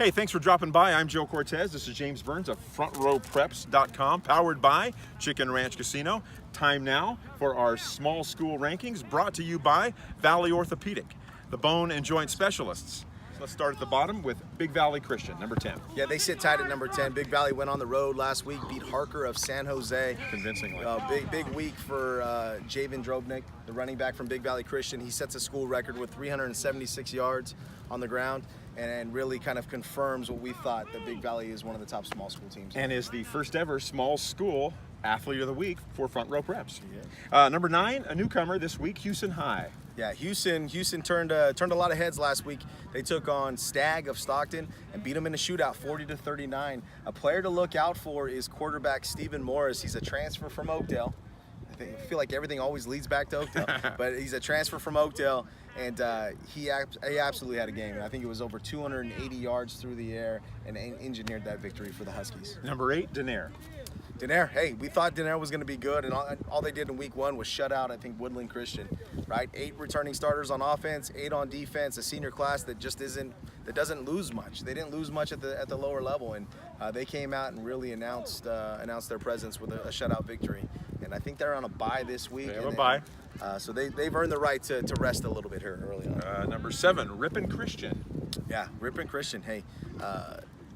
Hey, thanks for dropping by. I'm Joe Cortez. This is James Burns of FrontRowPreps.com, powered by Chicken Ranch Casino. Time now for our small school rankings, brought to you by Valley Orthopaedic, the bone and joint specialists. So let's start at the bottom with Big Valley Christian, number 10. Yeah, they sit tight at number 10. Big Valley went on the road last week, beat Harker of San Jose. Convincingly. Big week for Javen Drobnik, the running back from Big Valley Christian. He sets a school record with 376 yards on the ground, and really kind of confirms what we thought, that Big Valley is one of the top small school teams. And is the first ever small school athlete of the week for Front Row Preps. Yeah. Number 9, a newcomer this week, Hughson High. Yeah, Hughson turned a lot of heads last week. They took on Stagg of Stockton and beat them in a shootout, 40-39. A player to look out for is quarterback Stephen Morris. He's a transfer from Oakdale. I feel like everything always leads back to Oakdale, but he's a transfer from Oakdale, and he absolutely had a game. And I think it was over 280 yards through the air and engineered that victory for the Huskies. Number 8, Denair. Denair, hey, we thought Denair was going to be good, and all they did in week 1 was shut out, I think, Woodland Christian, right? 8 returning starters on offense, 8 on defense, a senior class that doesn't lose much. They didn't lose much at the lower level, and they came out and really announced their presence with a shutout victory. And I think they're on a bye this week. They have a bye. So they've earned the right to rest a little bit here early on. Number 7, Ripon Christian. Yeah, Ripon Christian, hey.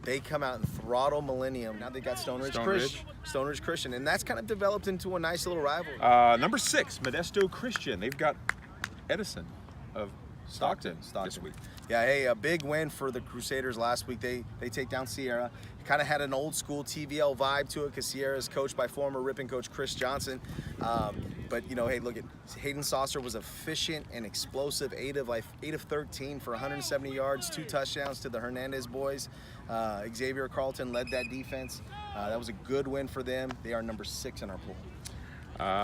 They come out and throttle Millennium. Now they got Stone Ridge Christian, and that's kind of developed into a nice little rivalry. Number 6, Modesto Christian. They've got Edison of Stockton this week. Yeah, hey, a big win for the Crusaders last week. They take down Sierra. Kind of had an old school TVL vibe to it because Sierra is coached by former Ripon coach Chris Johnson. But you know, hey, look at Hayden Saucer was efficient and explosive. 8 of 13 for 170 yards, 2 touchdowns to the Hernandez boys. Xavier Carlton led that defense. That was a good win for them. They are number 6 in our pool.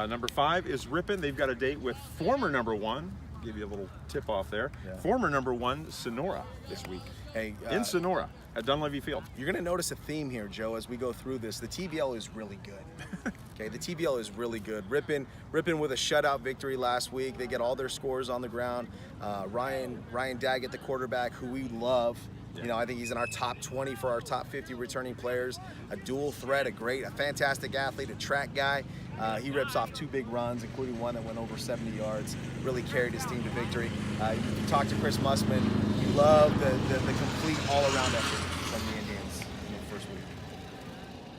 Number 5 is Ripon. They've got a date with former number 1. Give you a little tip off there. Yeah. Former number 1 Sonora this week. Hey, in Sonora at Dunleavy Field. You're going to notice a theme here, Joe, as we go through this. The TVL is really good. Okay, the TVL is really good. Ripon with a shutout victory last week. They get all their scores on the ground. Ryan Daggett, the quarterback, who we love. You know, I think he's in our top 20 for our top 50 returning players. A dual threat, a fantastic athlete, a track guy. He rips off 2 big runs, including one that went over 70 yards. Really carried his team to victory. You talk to Chris Mussman. He loved the complete all-around effort from the Indians in the first week.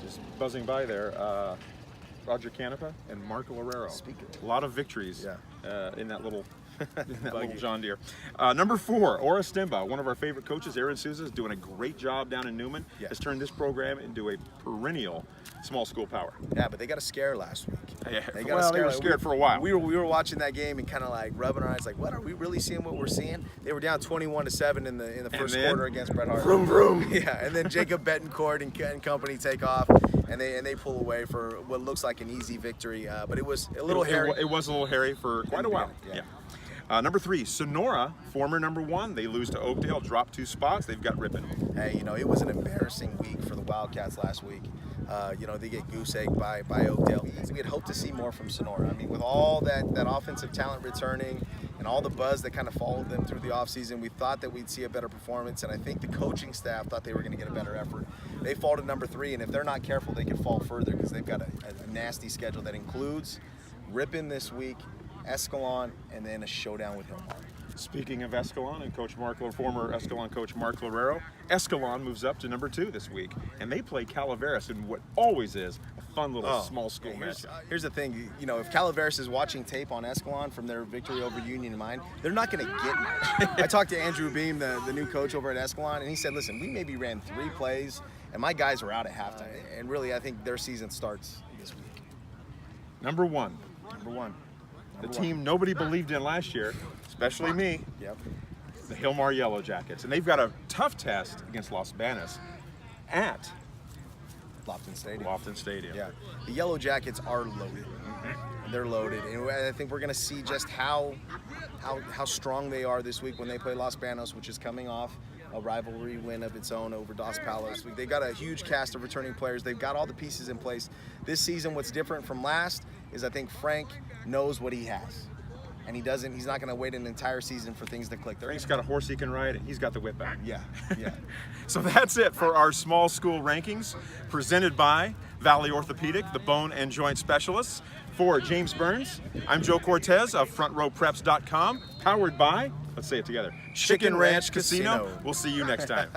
Just buzzing by there. Roger Canepa and Marco Herrero. A lot of victories in that little little John Deere. Number 4, Orestimba, one of our favorite coaches, Aaron Souza, is doing a great job down in Newman. Yeah. Has turned this program into a perennial small school power. Yeah, but they got a scare last week. Yeah. They were scared for a while. We were watching that game and kind of like rubbing our eyes, like, what, are we really seeing what we're seeing? They were down 21-7 in the first quarter against Bret Hart. Vroom vroom. Yeah, and then Jacob Betancourt and company take off, and they pull away for what looks like an easy victory. But it was a little hairy. It was a little hairy for quite a while. Yeah. Number 3, Sonora, former number 1. They lose to Oakdale, drop 2 spots. They've got Ripon. Hey, you know, it was an embarrassing week for the Wildcats last week. You know, they get goose-egged by Oakdale. We had hoped to see more from Sonora. I mean, with all that offensive talent returning and all the buzz that kind of followed them through the offseason, we thought that we'd see a better performance, and I think the coaching staff thought they were going to get a better effort. They fall to number 3, and if they're not careful, they could fall further because they've got a nasty schedule that includes Ripon this week, Escalon, and then a showdown with Hilmar. Speaking of Escalon and former Escalon coach Mark Lorero, Escalon moves up to number 2 this week, and they play Calaveras in what always is a fun little small school match. Here's the thing, you know, if Calaveras is watching tape on Escalon from their victory over Union Mine, they're not going to get much. I talked to Andrew Beam, the new coach over at Escalon, and he said, listen, we maybe ran 3 plays, and my guys were out at halftime, and really I think their season starts this week. Number 1. The team nobody believed in last year, especially me. Yep. The Hilmar Yellow Jackets. And they've got a tough test against Los Banos at Lofton Stadium. Yeah. The Yellow Jackets are loaded. Mm-hmm. They're loaded. And I think we're going to see just how strong they are this week when they play Los Banos, which is coming off a rivalry win of its own over Dos Palos. They got a huge cast of returning players. They've got all the pieces in place. This season, what's different from last is I think Frank knows what he has. and he's not going to wait an entire season for things to click. Frank's got a horse he can ride, and he's got the whip back. Yeah. So that's it for our small school rankings presented by Valley Orthopaedic, the bone and joint specialists. For James Burns, I'm Joe Cortez of FrontRowPreps.com, powered by, let's say it together, Chicken Ranch Casino. We'll see you next time.